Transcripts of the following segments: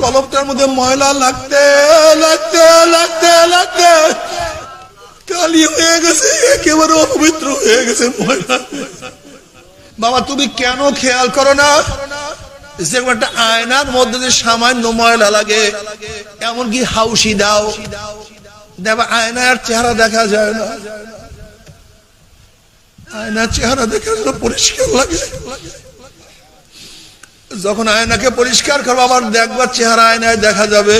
কলবটার মধ্যে ময়লা লাগতে লাগতে লাগতে লাগতে কালি হয়ে গেছে, একেবারে অপবিত্র হয়ে গেছে ময়লা। বাবা তুমি কেন খেয়াল করো না যে একটা আয়নার মধ্যে যে সামান্য ময়লা লাগে, এমনকি হাউসি দাও দেখবা আয়নার চেহারা দেখা যায় না, আয়নার চেহারা দেখে পরিষ্কার লাগে। যখন আয়নাকে পরিষ্কার করবো আবার দেখবা চেহারা আয়নায় দেখা যাবে।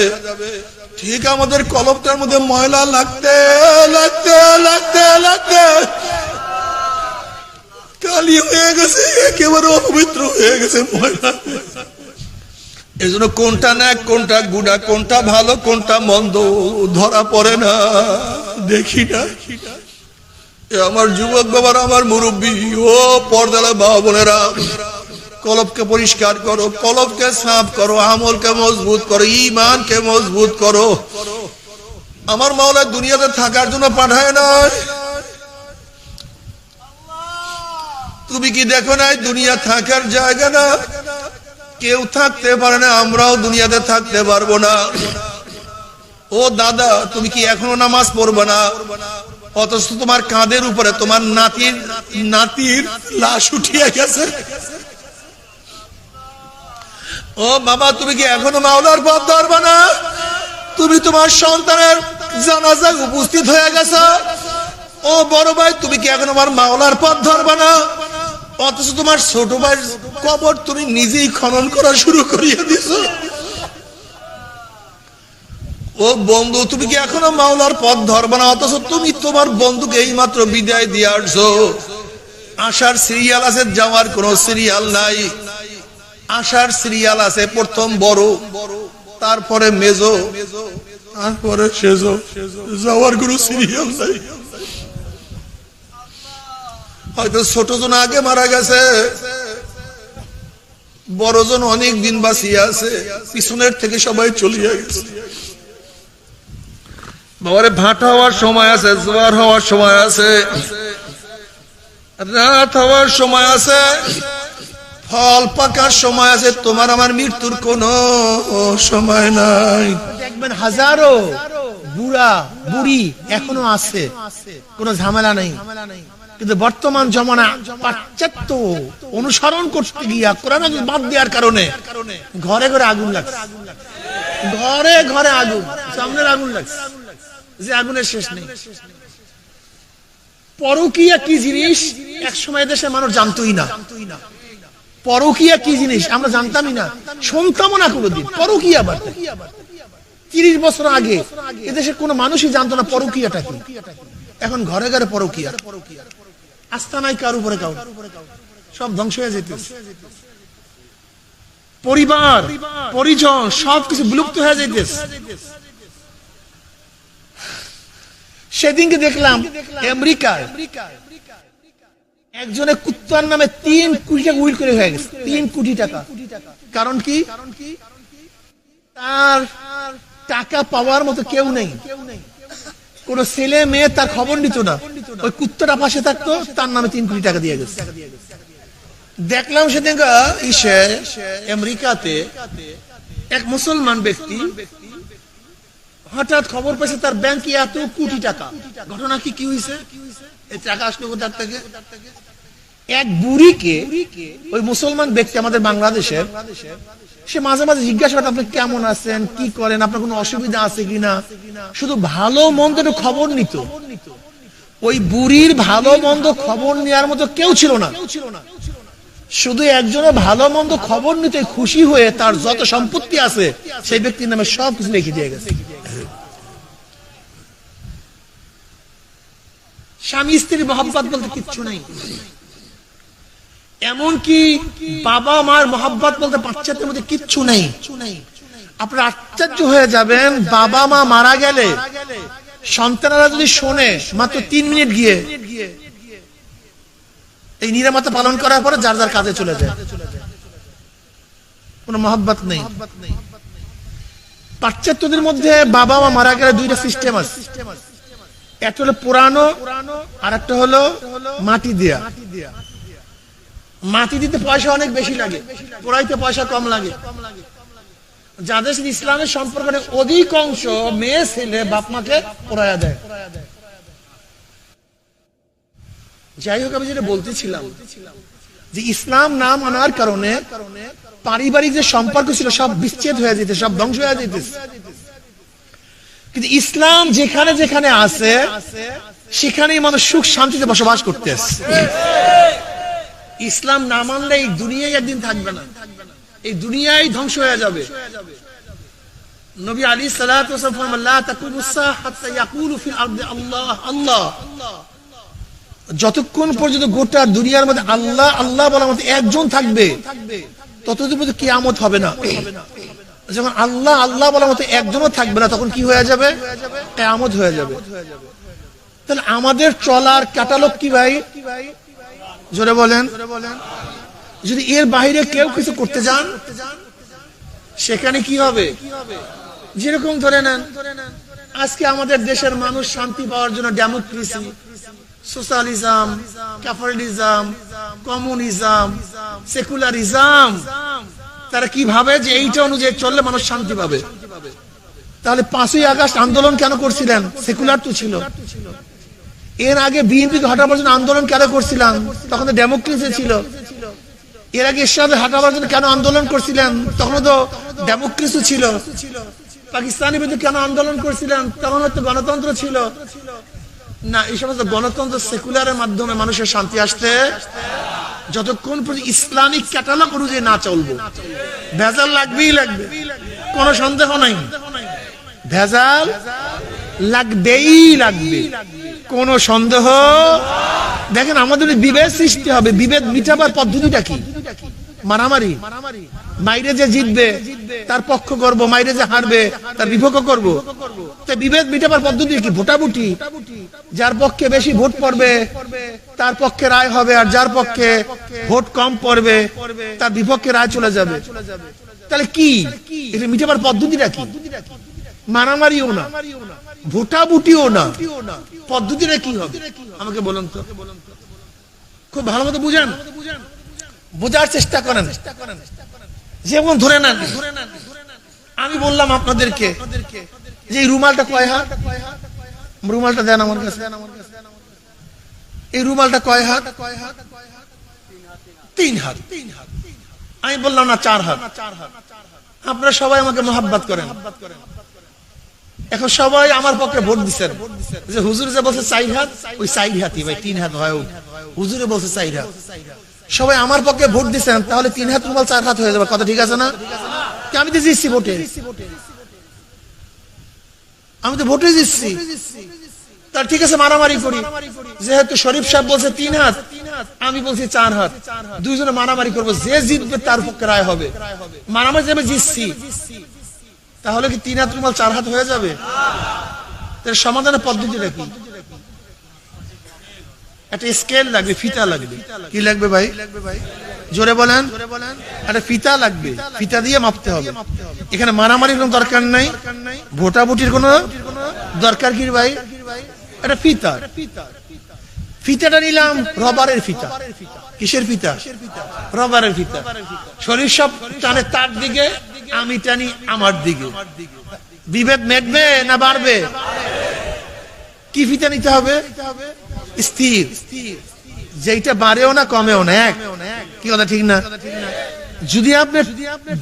ঠিক আমাদের কলবটার মধ্যে ময়লা লাগতে লাগতে লাগতে লাগতে কালি হয়ে গেছে, একেবারে অপবিত্র হয়ে গেছে ময়লা। এই জন্য কোনটা না কোনটা গুণা, কোনটা ভালো কোনটা মন্দ ধরা পড়ে না, দেখি না। আমার যুবক বাবার, আমার মুরব্বী ও পর্দালা বাবা বোনেরা, কলবকে পরিষ্কার করো, কলবকে সাফ করো, আমলকে মজবুত করো, ঈমানকে মজবুত করো। আমার মাওলা দুনিয়াতে থাকার জন্য পাঠায় নাই। তুমি কি দেখো নাই দুনিয়া থাকার জায়গা না? কেউ থাকতে পারে না, আমরাও দুনিয়াতে থাকতে পারবো না। ও দাদা তুমি কি এখনো নামাজ পড়বে না? অথচ তোমার কাঁধের উপরে তোমার নাতির লাশ উঠিয়ে গেছে। ও বাবা তুমি কি এখনো মাওলার পথ ধরবে না? তুমি তোমার সন্তানের জানাজায় উপস্থিত হয়ে গেছো। ও বড় ভাই তুমি কি এখন আমার মাওলার পথ ধরবে না? অথচ তোমার ছোট ভাইয়ের কবর তুমি নিজেই খনন করা শুরু করিয়ে দিছো। ও বন্ধু তুমি কি এখনো মাওলার পথ ধরবে না? অথচ তুমি তোমার বন্ধুকে এই মাত্র বিদায় দিয়ে আসছো। আসার সিরিয়াল আছে, যাওয়ার কোনো সিরিয়াল নাই। আসার সিরিয়াল আছে প্রথম বড়, তারপরে মেজো, তারপরে সেজো, যাওয়ার কোনো সিরিয়াল নাই। হয়তো ছোট জন আগে মারা গেছে, বড় জন অনেক দিন বাঁচিয়ে আছে, পিছনের থেকে সবাই চলিয়ে গেছে। বাবারে ভাটা হওয়ার সময় আছে, জোয়ার হওয়ার সময় আছে, রাত হওয়ার সময় আছে, ফল পাকার সময় আছে। তোমার আমার মৃত্যুর কোনো সময় নাই। দেখবেন হাজারো বুড়া বুড়ি এখনো আছে, কোনো ঝামেলা নেই। কিন্তু বর্তমান জমানা পাশ্চাত্য অনুসরণ করতে গিয়া কোরআন বাদ দেওয়ার কারণে ঘরে ঘরে আগুন লাগছে, ঘরে ঘরে আগুন, সামনের আগুন লাগছে, যে আগুনের শেষ নেই। পরকীয়া কি জিনিস এক সময় দেশের মানুষ জানতোই না। পরকীয়া কি জিনিস আমরা জানতামই না, শুনতামও না কোনোদিন। পরকীয়া বার্তা 30 বছর আগে এদেশের কোনো মানুষই জানতো না পরকীয়াটা কি। এখন ঘরে ঘরে পরকীয়া, আস্থা নাই কার উপরে কাউ, সব ধ্বংস হয়ে যেতেছে। পরিবার পরিজন সবকিছু বিলুপ্ত হয়ে যাইতেছে। সেদিনকে দেখলাম আমেরিকায় একজনের কুত্তার নামে 3 কোটি টাকা উইল করে হয়ে গেছে, 3 কোটি টাকা। কারণ কি? তার টাকা পাওয়ার মতো কেউ নেই, কোন ছেলে মেয়ে তার খবর নিত না। ওই কুত্তাটা পাশে থাকতো, তার নামে 3 কোটি টাকা দিয়ে গেছে। দেখলাম সেদিন আমেরিকাতে এক মুসলমান ব্যক্তি হঠাৎ খবর পেয়েছে তার ব্যাংকে এত কোটি টাকা। ঘটনা কি কি হয়েছে? এই টাকা আসলো কোথার থেকে? এক বুড়িকে ওই মুসলমান ব্যক্তি আমাদের বাংলাদেশের, সে মাঝে মাঝে জিজ্ঞাসা করে আপনি কেমন আছেন, কি করেন, আপনার কোনো অসুবিধা আছে কিনা, শুধু ভালো মন্দ খবর নিত। ওই বুড়ির ভালো মন্দ খবর নেওয়ার মতো কেউ ছিল না, শুধু একজনের ভালো মন্দ খবর নিতে খুশি হয়ে তার যত সম্পত্তি আছে সেই ব্যক্তির নামে সব কিছু লিখে দিয়ে গেছে। স্বামী স্ত্রীর মহব্বত বলতে কিচ্ছু নাই, এমনকি বাবা মার মহব্বত বলতে পাশ্চাত্যের মধ্যে কিচ্ছু নেই। আপনারা আশ্চর্য হয়ে যাবেন, বাবা মা মারা গেলে সন্তানেরা যদি শোনে মাত্র 3 মিনিট গিয়ে এই নিরাপত্তা পালন করার পরে যার যার কাজে চলে যায়, কোনো মহব্বত নেই। পাশ্চাত্যদের মধ্যে বাবা মা মারা গেলে 2টা সিস্টেম আছে, একটা হলো পুরানো আর একটা হলো মাটি দেয়া। মাটি দিতে পয়সা অনেক বেশি লাগে, পোড়াইতে পয়সা কম লাগে। যাদের সাথে ইসলামের সম্পর্ক নেই, অধিকাংশ মেয়ে ছেলে বাপ মাকে পড়ায়া দেয়। যাই হোক, আমি যেটা বলতেছিলাম যে ইসলাম না মানার কারণে পারিবারিক যে সম্পর্ক ছিল সব বিচ্ছেদ হয়ে যেতে, সব ধ্বংস হয়ে যেতেছে। কিন্তু ইসলাম যেখানে যেখানে আছে সেখানেই মানুষ সুখ শান্তিতে বসবাস করতেছে। ইসলাম না মানলে এই দুনিয়ায় একদিন থাকবে না, এই দুনিয়ায় ধ্বংস হয়ে যাবে। নবী আলাইহিস সালাতু ওয়াস সালাম লা তাকুমুস সাআহ হাত্তা ইয়াকুলু ফিল আরদি আল্লাহ আল্লাহ। যতক্ষণ পর্যন্ত গোটা দুনিয়ার মধ্যে আল্লাহ আল্লাহ বলার মতো একজন থাকবে ততদিন পর্যন্ত কিয়ামত হবে না। যখন আল্লাহ আল্লাহ বলার মতো একজনও থাকবে না তখন কি হয়ে যাবে? কিয়ামত হয়ে যাবে। তাহলে আমাদের চলার ক্যাটালগ কি ভাই? জোরে বলেন। যদি এর বাইরে কেউ কিছু করতে যান সেখানে কি হবে? যেরকম ধরে নেন আজকে আমাদের দেশের মানুষ শান্তি পাওয়ার জন্য democracy, socialism, capitalism, communism, secularism, তারা কি ভাবে যে এইটা অনুযায়ী চললে মানুষ শান্তি পাবে। তাহলে 5ই আগস্ট আন্দোলন কেন করছিলেন? সেকুলার তো ছিল। এর আগে বিএনপি হটাবার জন্য আন্দোলন কেন করছিলেন? তখন তো ডেমোক্রেসি ছিল। এর আগে এরশাদ হটাবার জন্য কেন আন্দোলন করছিলেন? তখন তো ডেমোক্রেসি ছিল। পাকিস্তানি বিরুদ্ধে কেন আন্দোলন করছিলেন? তখন তো গণতন্ত্র ছিল না। এই সমস্ত গণতন্ত্র সেকুলারের মাধ্যমে মানুষের শান্তি আসতে যতক্ষণ পর্যন্ত ইসলামিক ক্যাটালগ অনুযায়ী না চলবো, ভেজাল লাগবেই লাগবে, কোনো সন্দেহ নাই। ভেজাল লাগবেই লাগবে, কোনো সন্দেহ। দেখেন আমাদের বিভেদ সৃষ্টি হবে। বিভেদ মিটাবার পদ্ধতিটা কি? মারামারি। মাইরে যে জিতবে তার পক্ষ করব, মাইরে যে হারবে তার বিপক্ষ করব। তো বিভেদ মিটাবার পদ্ধতি কি? ভোটাভুটি। যার পক্ষে বেশি ভোট পড়বে তার পক্ষে রায় হবে, আর যার পক্ষে ভোট কম পড়বে তার বিপক্ষে রায় চলে যাবে। তাহলে কি এটা মিটাবার পদ্ধতিটা কি? মারামারিও না, ভোটাভুটিও না, পদ্ধতিটা কি হবে আমাকে বলুন তো। খুব ভালো মতো বুঝেন, বোঝার চেষ্টা করেন। যেমন ধরে নেন আমি বললাম আপনাদেরকে যে এই রুমালটা কয় হাত? রুমালটা দেন আমার কাছে। এই রুমালটা কয় হাত? 3 হাত। আমি বললাম না 4 হাত। আপনারা সবাই আমাকে মোহাব্বত করেন। এখন সবাই আমার পক্ষে ভোট দিচ্ছেন যে হুজুর যে বলছে 4 হাত, ওই 4 হাতই ভাই, 3 হাত হয়। হুজুরে বলছে 4 হাত, সবাই আমার পক্ষে ভোট দিচ্ছেন, তাহলে 3 হাত রুমাল 4 হাত হয়ে যাবে। কথা ঠিক আছে না? আমি তো জিতছি ভোটে, আমি তো ভোটে জিতছি। তার ঠিক আছে মারামারি করি। যেহেতু শরীফ সাহেব বলছে 3 হাত, আমি বলছি 4 হাত, দুইজনে মারামারি করবো, যে জিতবে তার পক্ষে রায় হবে। মারামারি যাবে জিতছি, তাহলে কি 3 হাত রুমাল 4 হাত হয়ে যাবে? তার সমাধানের পদ্ধতিটা কি? একটা স্কেল লাগবে, ফিতা লাগবে। কি লাগবে ভাই? জোরে বলেন। একটা ফিতা লাগবে, ফিতা দিয়ে মাপতে হবে। এখানে মারামারির কোনো দরকার নাই, ভোটাভুটির কোনো দরকার কি ভাই? একটা ফিতা। ফিতাটা নিলাম রবারের ফিতা। কিসের ফিতা? রবারের ফিতা। শরীর সব টানে তার দিকে, আমি টানি আমার দিকে। বিভেদ মেটবে না বাড়বে? কি ফিতা নিতে হবে? স্থির, যেটা বাড়েও না কমেও না, এক। কি কথা ঠিক না? যদি আপনি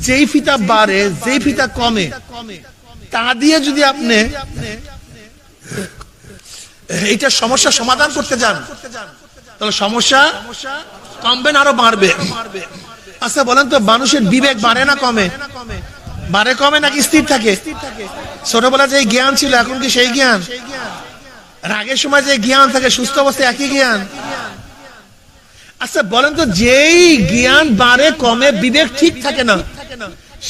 যেই ফিতা বাড়ে যেই ফিতা কমে তা দিয়ে যদি আপনি এইটা সমস্যা সমাধান করতে যান তাহলে সমস্যা কমবে না আরো বাড়বে। আচ্ছা বলেন তো, মানুষের বিবেক বাড়ে না কমে? বাড়ে কমে নাকি স্থির থাকে? ছোটবেলা যে জ্ঞান ছিল এখন কি সেই জ্ঞান? রাগের সময় যে জ্ঞান থাকে সুস্থ অবস্থায় একই জ্ঞান? আচ্ছা বলেন তো, যেই জ্ঞান বাড়ে কমে বিবেক ঠিক থাকে না,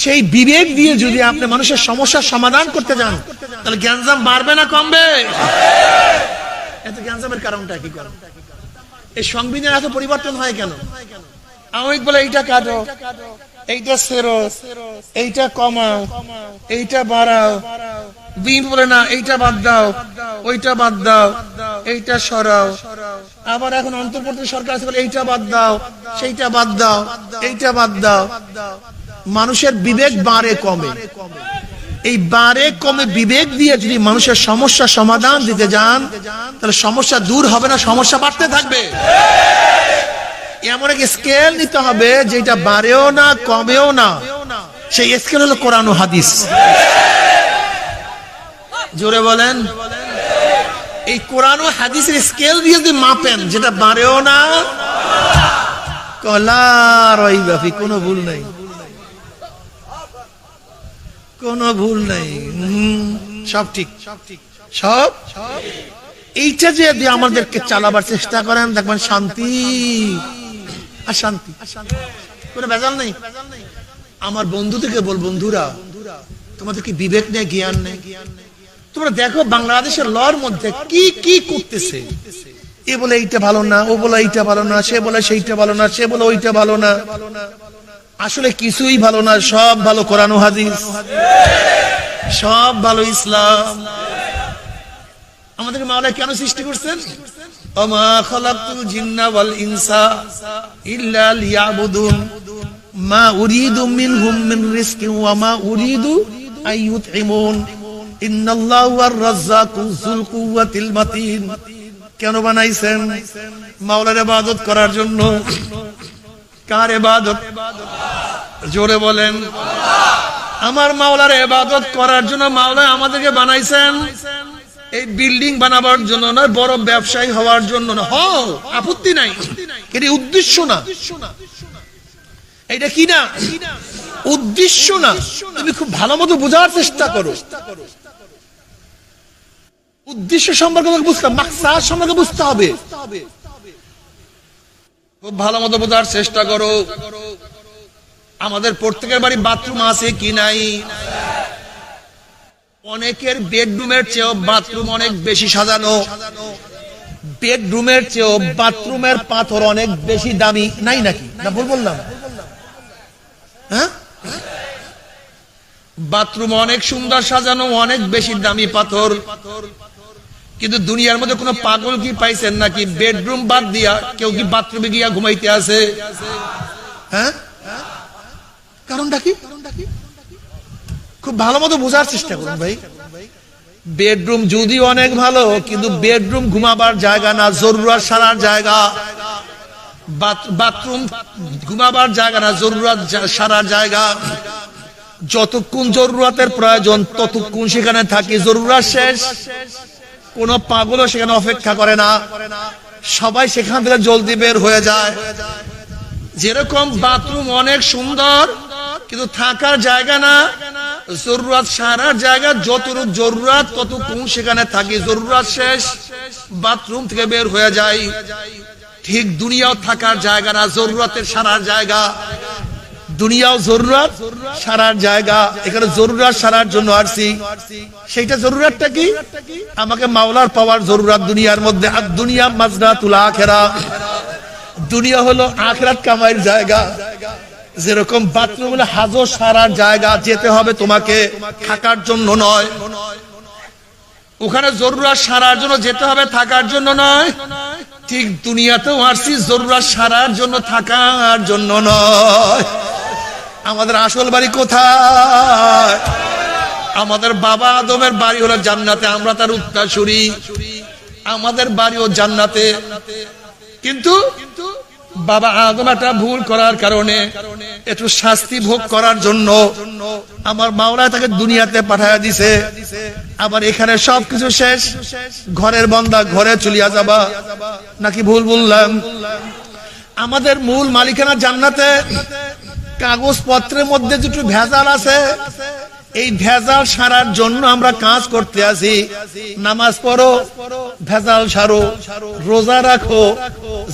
সেই বিবেক দিয়ে যদি আপনি মানুষের সমস্যার সমাধান করতে যান তাহলে জ্ঞানজাম বাড়বে না কমবে? এত জ্ঞানজামের কারণটা কি? এই সংবিধান এত পরিবর্তন হয় কেন? আওয়ামী বলে এইটা কাটো, এইটা সেরো, এইটা কমাও, এইটা বাড়াও। বিএনপি বলে না এইটা বাদ দাও, ওইটা বাদ দাও, এইটা সরাও। আবার এখন অন্তর্বর্তী সরকার আছে বলে এইটা বাদ দাও, সেইটা বাদ দাও, এইটা বাদ দাও। মানুষের বিবেক বাড়ে কমে। এই বাড়ে কমে বিবেক দিয়ে যদি মানুষের সমস্যা সমাধান দিতে যান, তাহলে সমস্যা দূর হবে না, সমস্যা বাড়তে থাকবে। এমন এক স্কেল নিতে হবে যেটা বাড়েও না কমেও না, সেই স্কেল হলো কোরআন ও হাদিস। জোরে বলেন। এই কোরআন ও হাদিসের স্কেল দিয়ে যদি মাপেন, যেটা বাড়েও না কলা রইবা ফি, কোনো ভুল নাই, কোনো ভুল নাই, সব ঠিক, সব। এইটা যে আমাদেরকে চালাবার চেষ্টা করেন, দেখবেন শান্তি আর শান্তি, কোনো ভেজাল নেই। আমার বন্ধু থেকে বল, বন্ধুরা তোমাদের কি বিবেক নেই, জ্ঞান নেই? তোমরা দেখো বাংলাদেশের লর মধ্যে কি কি করতেছে। এ বলে এইটা ভালো না, ও বলে এইটা ভালো না, সে বলে সেইটা ভালো না, সে বলে ওইটা ভালো না। আসলে কিছুই ভালো না, সব ভালো কোরআন ও হাদিস, সব ভালো ইসলাম। আমাদেরকে মাওলা কেন সৃষ্টি করছেন? ওমা খালাকতুল জিন্না ওয়াল ইনসা ইল্লা লিয়াবুদুন মা উরিদু মিনহুম মিন রিজকিন ওয়া মা উরিদু আইয়ুতঈমুন ইন্নাল্লাহু ওয়ার রাজ্জাকু যুল কুওয়াতিল মাতিন। কেন বানাইছেন? মাওলার ইবাদত করার জন্য। কার ইবাদত? জোরে বলেন। আমার মাওলার ইবাদত করার জন্য মাওলা আমাদেরকে বানাইছেন। এই বিল্ডিং বানাবার জন্য না, বড় ব্যবসায়ী হওয়ার জন্য না। হও, আপত্তি নাই, এটা উদ্দেশ্য না। এটা কি না? উদ্দেশ্য না। তুমি খুব ভালো মতো বোঝার চেষ্টা করো। উদ্দেশ্য সম্পর্কে বুঝতে, মাকসাদ সম্পর্কে বুঝতে হবে। খুব ভালো মতো বোঝার চেষ্টা করো। আমাদের প্রত্যেকের বাড়ি বাথরুম আছে কি নাই? অনেকের বেডরুমের চেয়েও বাথরুম অনেক বেশি সাজানো, বেডরুমের চেয়েও বাথরুমের পাথর অনেক বেশি দামি, নাই নাকি? না ভুল বললাম? হ্যাঁ, বাথরুম অনেক সুন্দর সাজানো, অনেক বেশি দামি পাথর। কিন্তু দুনিয়ার মধ্যে কোনো পাগল কি পাইছেন নাকি বেডরুম বাদ দিয়া কেউ কি বাথরুমে গিয়া ঘুমাইতে আছে? হ্যাঁ, কারণটা কি? খুব ভালো মতো বোঝার চেষ্টা করুন ভাই। বেডরুম যদি অনেক ভালো, কিন্তু বেডরুম ঘুমাবার জায়গা না, জরুরত সারার জায়গা। বাথরুম ঘুমাবার জায়গা না, জরুরত সারার জায়গা। যতক্ষণ জরুরতের প্রয়োজন ততক্ষণ সেখানে থাকি, জরুরত শেষ কোন পাগলও সেখানে অপেক্ষা করে না, সবাই সেখান থেকে জলদি বের হয়ে যায়। যেরকম বাথরুম অনেক সুন্দর কিন্তু থাকার জায়গা না, জরুরত সারার জায়গা, যতটুকু জরুরত ততক্ষণ সেখানে থাকি, জরুরত শেষ বাথরুম থেকে বের হয়ে যায়। ঠিক দুনিয়াও থাকার জায়গা না, জরুরতের সারার জায়গা। দুনিয়াও জরুরত সারার জায়গা। এখানে জরুরত সারার জন্য আসছি। সেইটা জরুরতটা কি? আমাকে মাওলার পাওয়ার জরুরত দুনিয়ার মধ্যে। আর দুনিয়া মাজরাতুল আখিরাহ, দুনিয়া হলো আখিরাত কামাইয়ের জায়গা। যেরকম বাথরুম হলো হাজর সারার জায়গা, যেতে হবে তোমাকে, থাকার জন্য নয়। ওখানে জরুরত সারার জন্য যেতে হবে, থাকার জন্য নয়। ঠিক দুনিয়াতেও আসছি জরুরত সারার জন্য, থাকার জন্য নয়। আমাদের আসল বাড়ি কোথায়? আমাদের বাবা আদমের বাড়ি হলো জান্নাতে, আমরা তার উত্তরসূরি। আমাদের বাড়িও জান্নাতে, কিন্তু বাবা আদম একটা ভুল করার কারণে, একটু শাস্তি ভোগ করার জন্য আমার মাওলা তাকে দুনিয়াতে পাঠায় দিছে। আবার এখানে সবকিছু শেষ, ঘরের বন্দা ঘরে চলিয়া যাবা, নাকি ভুল বললাম? আমাদের মূল মালিকানা জান্নাতে। কাগজপত্রের মধ্যে দুটো ভেজাল আছে, এই ভেজাল সারার জন্য আমরা কাজ করতে আসি। নামাজ পড়ো, ভেজাল সারো, রোজা রাখো,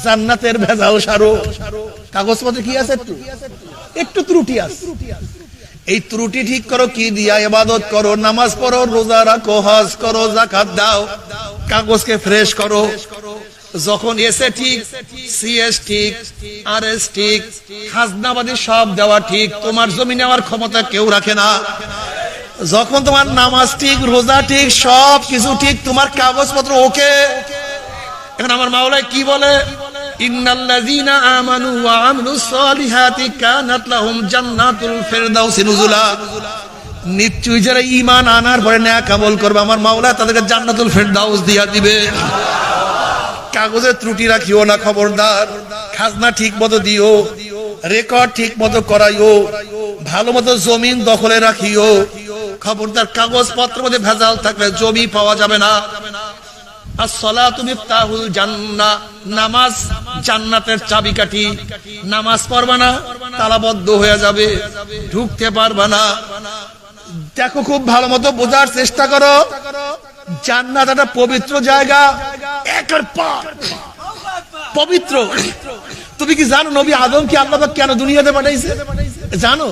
জান্নাতের ভেজাল সারো। কাগজপত্রে কি আছে? একটু ত্রুটি আছে, এই ত্রুটি ঠিক করো কি দিয়া? ইবাদত করো, নামাজ পড়ো, রোজা রাখো, হজ করো, যাকাত দাও, কাগজকে ফ্রেশ করো। যখন এসে ঠিক, সিএস ঠিক, আরএস ঠিক, খাজনাবাদী সব দেওয়া ঠিক, তোমার জমি নেওয়ার ক্ষমতা কেউ রাখে না। যখন তোমার নামাজ ঠিক, রোজা ঠিক, সব কিছু ঠিক, তোমার কাগজপত্র ওকে। এখন আমার মাওলায় কি বলে? ইন্নাল্লাযীনা আমানু ওয়া আমিলুস সালিহাতি কানাত লাহুম জান্নাতুল ফিরদাউসি নুজুলা। নিশ্চয়ই যারা ঈমান আনার পরে নেক আমল করবে আমার মাওলা তাদেরকে জান্নাতুল ফিরদাউস দিয়া দিবে। কাগজে ত্রুটি রাখিও না, খবরদার। খাজনা ঠিক মতো দিও, রেকর্ড ঠিক মতো করাইও, ভালো মতো জমিন দখলে রাখিও, খবরদার। কাগজপত্র মধ্যে ভেজাল থাকলে জমি পাওয়া যাবে না। আসসালাতু মিফতাহুল জান্নাহ, নামাজ জান্নাতের চাবিকাঠি। নামাজ পড়বা না, তালাবদ্ধ হয়ে যাবে, ঢুকতে পারবা না। দেখো, খুব ভালো মতো বোঝার চেষ্টা করো। জান্নাত একটা পবিত্র জায়গা, একের পর পবিত্র। তুমি কি জানো নবী আদমকে আল্লাহ পাক কেন দুনিয়াতে পাঠাইছে? জানো?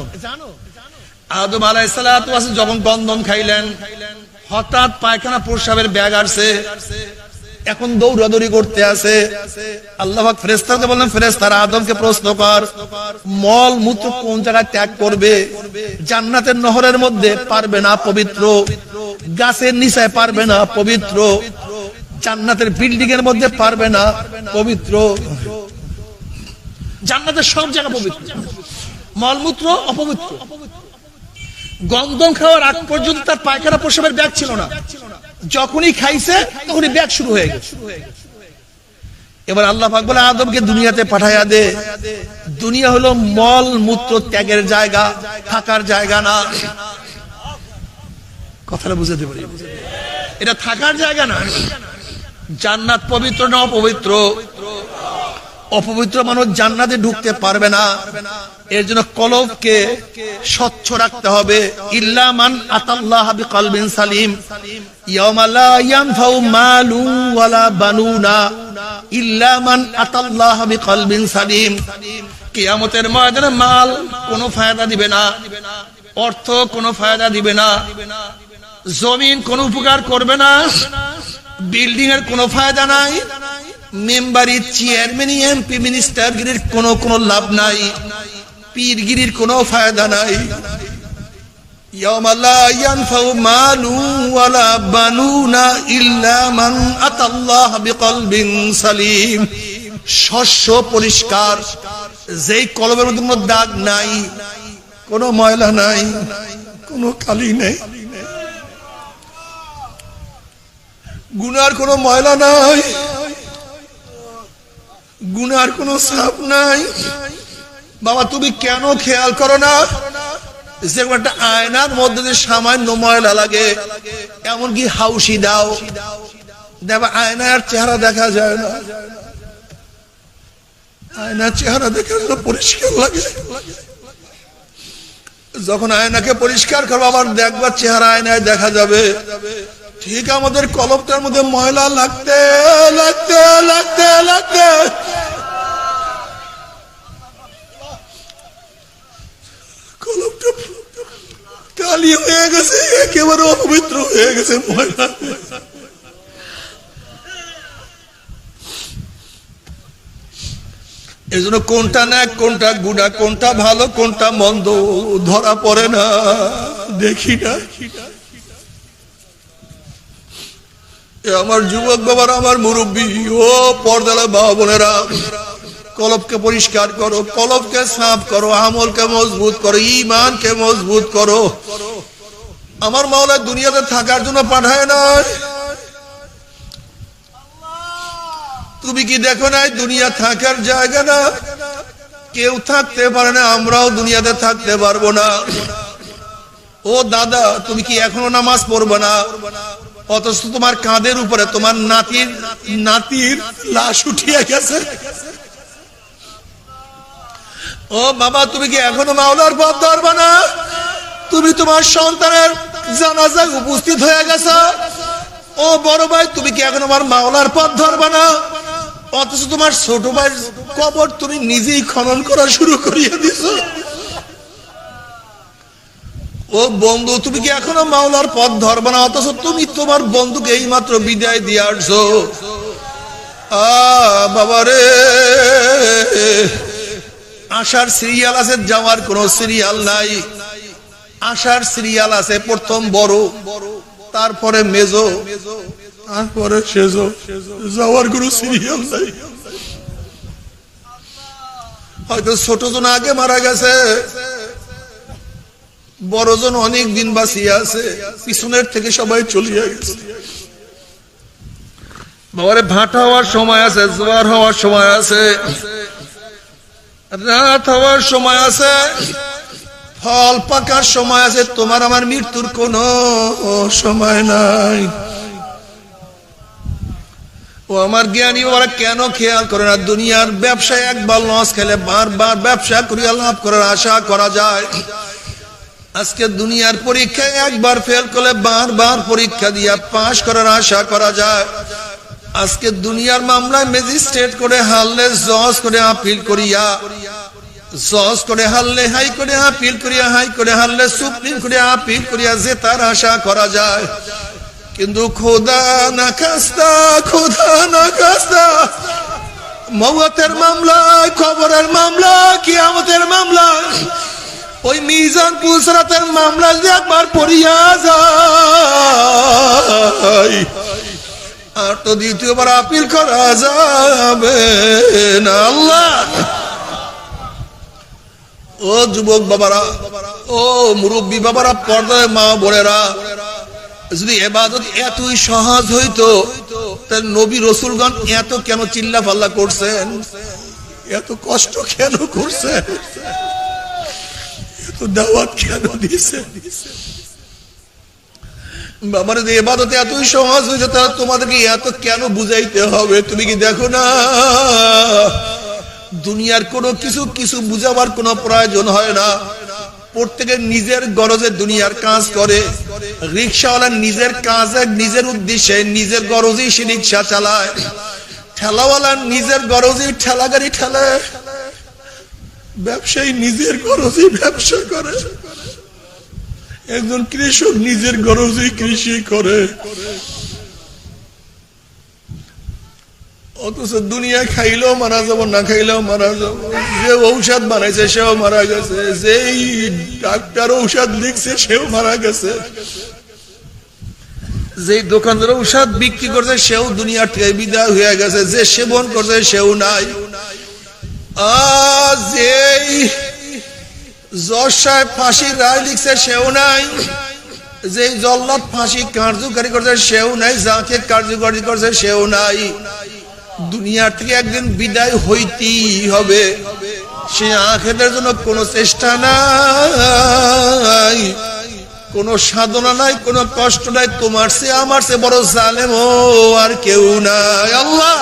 আদম আলাইহিস সালাতু ওয়াস যখন গন্ধম খাইলেন, হঠাৎ পায়খানা প্রস্রাবের ব্যাগ আসছে, এখন দৌড়াদৌড়ি করতে আছে। আল্লাহ পাক ফেরেশতাকে বললেন, ফেরেশতারা আদমকে প্রশ্ন কর, মল মূত্র কোন জায়গায় ত্যাগ করবে? জান্নাতের নহরের মধ্যে পারবে না, পবিত্র। গাছের নিচে পারবে না, পবিত্র। জান্নাতের বিল্ডিং এর মধ্যে পারবে না, পবিত্র। জান্নাতের সব জায়গা পবিত্র, মলমূত্র অপবিত্র। গন্ধম খাওয়ার আগ পর্যন্ত তার পায়খানা প্রস্রাবের ব্যাগ ছিল না, যখনই খাইছে তখনই ব্যাগ শুরু হয়ে গেছে। এবার আল্লাহ পাক বলে, আদমকে দুনিয়াতে পাঠাইয়া দে। দুনিয়া হলো মল মূত্র ত্যাগের জায়গা, থাকার জায়গা না। কথাটা বুঝাতে পারি? এটা থাকার জায়গা না। জান্নাত পবিত্র না অপবিত্র? অপবিত্র মানুষ জান্নাতে ঢুকতে পারবে না। এর জন্য কলবকে স্বচ্ছ রাখতে হবে। ইল্লা মান আতাল্লাহ বিকলবিন সালিম ইয়াওমা লা ইয়ানফাউ মালুন ওয়ালা বানুনা ইল্লা মান আতাল্লাহ বিকলবিন সালিম। কিয়ামতের ময়দানে মাল কোনো ফায়দা দিবে না, অর্থ কোনো ফায়দা দিবে না, জমিন কোনো উপকার করবে না, বিল্ডিং এর কোনো ফায়দা নাই, মেম্বারি চেয়ারম্যান এমপি মিনিস্টারগিরির কোনো লাভ নাই, পীরগিরির কোনো ফায়দা নাই। ইয়াওমা লা ইয়ানফাউ মালুন ওয়ালা বানুনা ইল্লা মান আতাল্লাহ বিকলবিন সালিম। শস্য পরিষ্কার, যেই কলবের মধ্যে কোনো দাগ নাই, কোনো ময়লা নাই, কোনো কালি নাই, গুনার কোনো ময়লা নাই, গুনার কোনো ছাপ নাই। বাবা, তুমি কেন খেয়াল করো না যে একটা আয়নার মধ্যে যে সামান্য ময়লা লাগে, এমনকি হাউসি দাও, দেখো আয়নার চেহারা দেখা যায় না, আয়নার চেহারা দেখে পরিষ্কার লাগে। যখন আয়নাকে পরিষ্কার করবো আবার দেখবা চেহারা আয়নায় দেখা যাবে। ঠিক আমাদের কলবটার মধ্যে ময়লা লাগতে লাগতে লাগতে লাগতে কলবটা কালি হয়ে গেছে, একেবারে অপবিত্র হয়ে গেছে ময়লা। এই জন্য কোনটা না কোনটা গুণা, কোনটা ভালো কোনটা মন্দ ধরা পড়ে না, দেখি না। আমার যুবক বাবারা, আমার মুরব্বী, ও পর্দালা বাবা বোনেরা, কলবকে পরিষ্কার করো, কলবকে সাফ করো, আমলকে মজবুত করো, ঈমানকে মজবুত করো। আমার মাওলা দুনিয়াতে থাকার জন্য পাঠায় নাই। তুমি কি দেখো নাই দুনিয়া থাকার জায়গা না? কেউ থাকতে পারে না, আমরাও দুনিয়াতে থাকতে পারবো না। ও দাদা, তুমি কি এখনো নামাজ পড়বে না? অথচ তোমার কাঁধের উপরে তোমার নাতির লাশ উঠিয়ে গেছে। ও বাবা, তুমি কি এখনো মাওলার পথ ধরবে না? তুমি তোমার সন্তানের জানাজায় উপস্থিত হয়ে গেছে। ও বড় ভাই, তুমি কি এখন আমার মাওলার পথ ধরবে না? অথচ তোমার ছোট ভাইয়ের কবর তুমি নিজেই খনন করা শুরু করিয়ে দিছো। ও বন্ধু, তুমি কি এখনো মাওলার পথ ধরবে না? অথচ তুমি তোমার বন্ধুকে এই মাত্র বিদায় দিয়ে আসছো। বাবা রে, আসার সিরিয়াল আছে, যাওয়ার কোনো সিরিয়াল নাই। আসার সিরিয়াল আছে, প্রথম বড়, তারপরে মেজো, তারপরে সেজো, যাওয়ার কোনো সিরিয়াল নাই। হয়তো ছোট জন আগে মারা গেছে, বড়জন অনেক দিন বাঁচিয়ে আছে, পিছনের থেকে সবাই চলিয়ে গেছে। বাবারে ভাটা হওয়ার সময় আছে, জোয়ার হওয়ার সময় আছে, রাত হওয়ার সময় আছে, ফল পাকার সময় আছে, তোমার আমার মৃত্যুর কোনো সময় নাই। ও আমার জ্ঞানী বাবারা কেন খেয়াল করে না? দুনিয়ার ব্যবসায় একবার লস খেলে বারবার ব্যবসা করিয়া লাভ করার আশা করা যায়। আজকে দুনিয়ার পরীক্ষায় একবার ফেল করলে বারবার পরীক্ষা দিয়া পাশ করার আশা করা যায়। আজকে দুনিয়ার মামলায় ম্যাজিস্ট্রেট করে হারলে জজ করে আপিল করিয়া, জজ করে হারলে হাই করে আপিল করিয়া, হাই করে হারলে সুপ্রিম করে আপিল করিয়া জেতার আশা করা যায়। কিন্তু খোদা না খাস্তা, খোদা না খাস্তা, মওতের মামলা, কবরের মামলা, কিয়ামতের মামলা, ওই মিজান পুসরাতের মামলা যদি একবার পড়িয়া যায় আর তো দ্বিতীয়বার আপিল করা যাবে না। আল্লাহ, ও যুবক বাবারা, ও মুরব্বী বাবারা, পর্দায় মা বোনেরা, যদি ইবাদত এতই সহজ হইতো তাহলে নবী রাসূলগণ এত কেন চিল্লা পাল্লা করছেন, এত কষ্ট কেন করছেন, এত দাওয়াত কেন দিয়েছেন? বাবার যে ইবাদত এতই সহজ হইতো তাহলে তোমাদেরকে এত কেন বুঝাইতে হবে? তুমি কি দেখো না দুনিয়ার কোনো কিছু বুঝাবার কোনো প্রয়োজন হয় না। প্রত্যেকে নিজের গরজে দুনিয়ার কাজ করে। রিক্সাওয়ালা নিজের কাজে, নিজের উদ্দেশ্যে, নিজের গরজেই সে রিক্সা চালায়। ঠেলাওয়ালা নিজের গরজেই ঠেলা গাড়ি ঠেলায়। ব্যবসায়ী নিজের গরজেই ব্যবসা করে। একজন কৃষক নিজের গরজেই কৃষি করে। অথচ দুনিয়া খাইলেও মারা যাবো, না খাইলেও মারা যাবো। যে ঔষধ বানাইছে সেও মারা গেছে, যেই ডাক্তার ঔষধ লিখছে সেও মারা গেছে, যেই দোকানদার ঔষধ বিক্রি করছে সেও দুনিয়া থেকে বিদায় হয়ে গেছে, যে সেবন করছে সেও নাই। আর যেই জজ সাহেব ফাঁসির রায় লিখছে সেও নাই, যেই জল্লাদ ফাঁসি কার্যকারী করছে সেও নাই, যাকে কার্যকারী করছে সেও নাই। দুনিয়ার থেকে একদিন বিদায় হইতেই হবে। সে আখিরাতের জন্য কোনো চেষ্টা নাই, কোনো সাধনা নাই, কোনো কষ্ট নাই। তোমার সে আমার সে বড় জালেম আর কেউ নাই। আল্লাহ,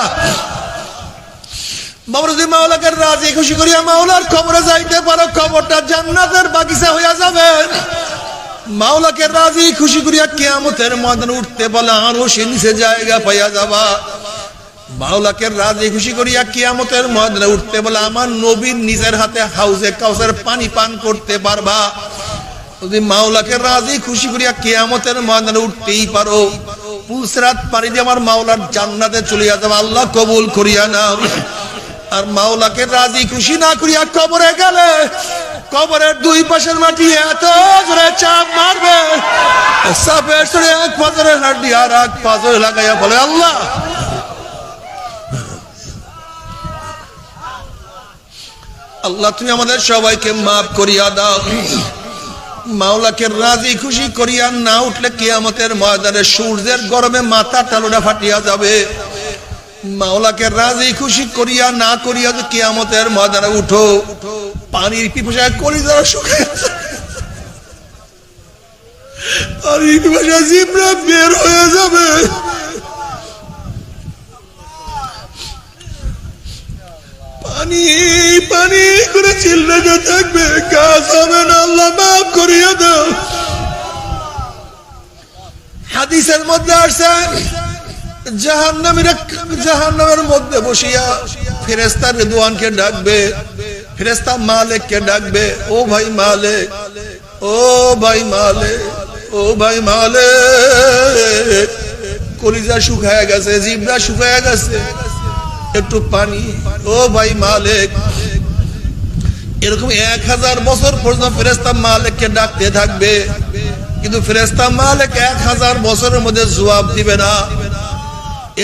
বাবা যদি মাওলাকে রাজি খুশি করিয়া মাওলার কবরে যাইতে পারো, কবরটা জান্নাতের বাগিচা হইয়া যাবে। মাওলাকে রাজি খুশি করিয়া কিয়ামতের ময়দানে উঠতে বলে আরো সে নিচে জায়গা পাইয়া যাবা। মাওলাকে রাজি খুশি করিয়া কিয়ামতের ময়দানে উঠতে বলে আমার নবীর নিজের হাতে হাউজে কাউসার পানি পান করতে পারবা। যদি মাওলাকে রাজি খুশি করিয়া কিয়ামতের ময়দানে উঠতেই পারো, পুলসিরাত পানি দিয়ে আমার মাওলার জান্নাতে চলিয়া যাবে। আল্লাহ কবুল করিয়া নাও। আর মাওলাকে রাজি খুশি না করিয়া কবরে গেলে কবরের দুই পাশের মাটি এত জোরে চাপ মারবে, সাপের সরে এক পাথরের হাড্ডি আর এক পাথর লাগাইয়া বলে আল্লাহ, আল্লাহ তুমি আমাদের সবাইকে মাফ করিয়া দাও। মাওলাকে রাজি খুশি করিয়া না উঠলে কিয়ামতের ময়দানে সূর্যের গরমে মাথা টালুটা ফাটিয়া যাবে। মাওলাকে রাজি খুশি করিয়া না করিয়া যে কিয়ামতের ময়দানে উঠো, পানির পিপাসায় কলিজা শুকিয়ে যাবে, পানির পিপাসায় জিহ্বা বের হয়ে যাবে। পানি পানি করে চিল্লাতে থাকবে, কাজ হবে না। আল্লাহ মাফ করিয়া দাও। হাদিসের মধ্যে আসছে জাহান্নামের মধ্যে বসিয়া ফেরেশতা রিদওয়ানকে ডাকবে, ফেরেশতা মালিককে ডাকবে, ও ভাই মালিক, ও ভাই মালিক, ও ভাই মালিক। কলিজা শুকায় গেছে, জিহ্বা শুকায় গেছে, একটু পানি, ও ভাই মালিক। এরকম 1000 বছর পর্যন্ত ফেরেশতা মালিককে ডাকতে থাকবে, কিন্তু ফেরেশতা মালিক 1000 বছরের মধ্যে জবাব দিবে না।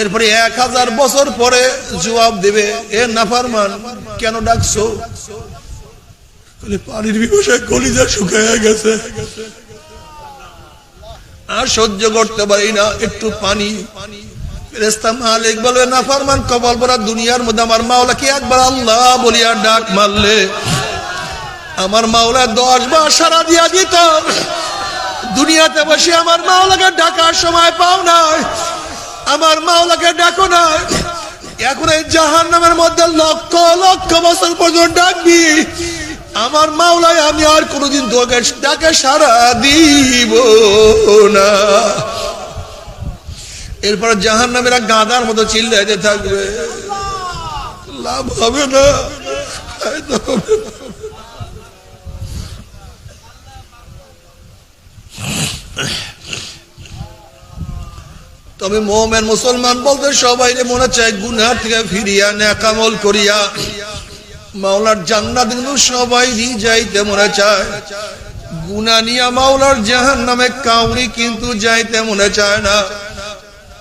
এরপরে 1000 বছর পরে জবাব দিবে, এ নাফরমান কেন ডাকছো? পানির বিপসায় কলিজা শুকিয়ে গেছে, আর সহ্য করতে পারি না, একটু পানি। ফেরেশতা মালিক বলবে, নাফরমান কপাল পরা দুনিয়ার মধ্যে আমার মাওলাকে একবার আল্লাহ বলিয়া ডাক মারলে আমার মাওলা 10 বার সারা দিয়া দিত। দুনিয়াতে বসে আমার মাওলাকে ডাকার সময় পাও নাই, আমার মাওলাকে ডাকো না। এখন এই জাহান্নামের মধ্যে লক্ষ লক্ষ বছর পর্যন্ত ডাকবি আমার মাওলায়, আমি আর কোনোদিন তোকে ডাকে সারা দিব না। এরপর জাহান্নামীরা গাধার মতো চিল্লাইতে থাকবে, লাভ হবে না। তবে মুমিন মুসলমান বলতে সবাই মনে চায় গুনাহ থেকে ফিরিয়া নেক আমল করিয়া মাওলার জান্নাত কিন্তু সবাই যাইতে মনে চায়। গুনাহ নিয়া মাওলার জাহান্নামে কাউরি কিন্তু যাইতে মনে চায় না।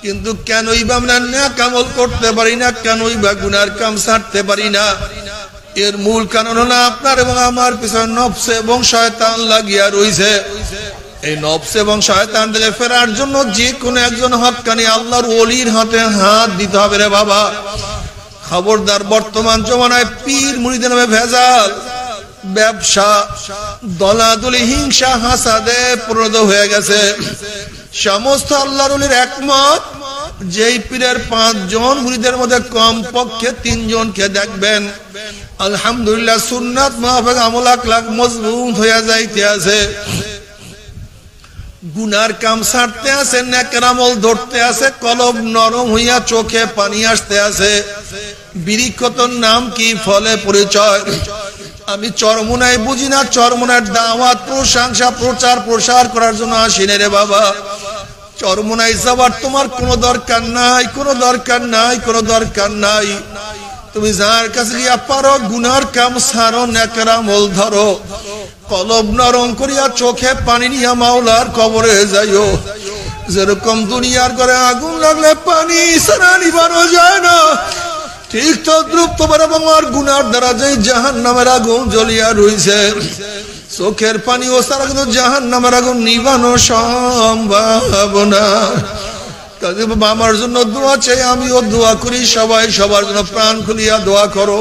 কিন্তু কেনই বা আমরা নেক আমল করতে পারি না, কেনই বা গুনার কাম ছাড়তে পারি না? এর মূল কারণ হলো আপনার এবং আমার পিছনে নফস এবং শয়তান লাগিয়া রইছে। এই নফস এবং শয়তান থেকে ফেরার জন্য যে কোনো একজন হক্কানি আল্লাহর ওলির হাতে হাত দিতে হবে রে বাবা। খবরদার, বর্তমান জমানায় পীর মুরিদের নামে ভেজাল, ব্যবসা, দলাদলি, হিংসা, হাসাদে পরিণত হয়ে গেছে। সমস্ত আল্লাহর ওলির একমত, যেই পীরের 5 জন মুরিদের মধ্যে কম পক্ষে 3 জনকে দেখবেন আলহামদুলিল্লাহ সুন্নাত মাফিক আমল আখলাক মজবুত হয়ে যাইতে আছে, গুনার কাম ছাড়তে আছে, নেকের আমল ধরতে আছে, কলব নরম হইয়া চোখে পানি আসতে আছে। বৃক্ষতর নাম কি, ফলে পরিচয়। আমি চরমুনায় বুঝি না, চরমুনার দাওয়াত, প্রশংসা, প্রচার প্রসার করার জন্য আসিনি রে বাবা। চরমুনায় যাবার তোমার কোনো দরকার নাই, কোনো দরকার নাই, কোনো দরকার নাই। তুমি যার কাছে গিয়া পারো গুনার কাম ছাড়ো, নেকের আমল ধরো, কলব নরম করিয়া চোখে পানি নিয়া মাওলার কবরে যাইও। যেরকম দুনিয়ার ঘরে আগুন লাগলে পানি ছাড়া নিবানো যায় না, ঠিক তদ্রুপ তোমার এবং আমার গুনার দ্বারা যে জাহান্নামের আগুন জ্বলিয়া রইছে, চোখের পানি ও ছাড়া কিন্তু জাহান্নামের আগুন নিবানো সম্ভব না। কাজে বাবা আমার জন্য দোয়া চাই, আমিও দোয়া করি, সবাই সবার জন্য প্রাণ খুলিয়া দোয়া করো।